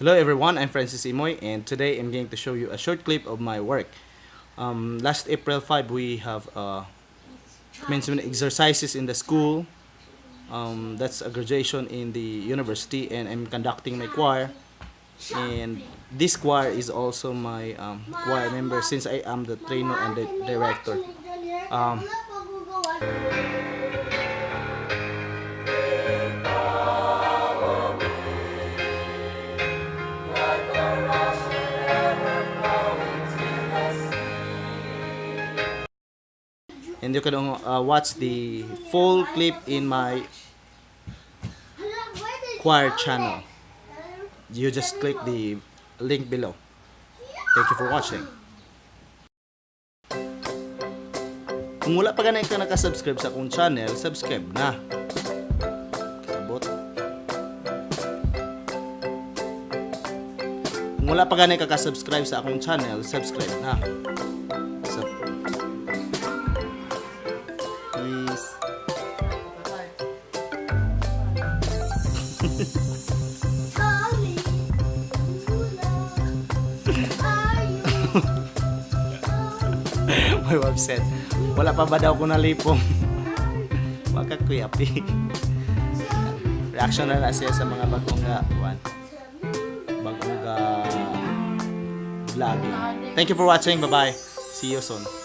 Hello everyone, I'm Francis Imoy and today I'm going to show you a short clip of my work. Last April 5 we have commencement exercises in the school. That's a graduation in the university and I'm conducting my choir. And this choir is also my choir member since I am the trainer and the director. Um, and you can watch the full clip in my choir channel. You just click the link below. Thank you for watching. Kung wala pa ganun ka nakasubscribe sa akong channel, subscribe na. Sabot. Kung wala pa ganun ka nakasubscribe sa akong channel, subscribe na. Peace. My wife said, wala pa ba daw ko nalipong? Wag ka kuyapi. Reaction na siya sa mga bagong vlogging. Thank you for watching. Bye-bye. See you soon.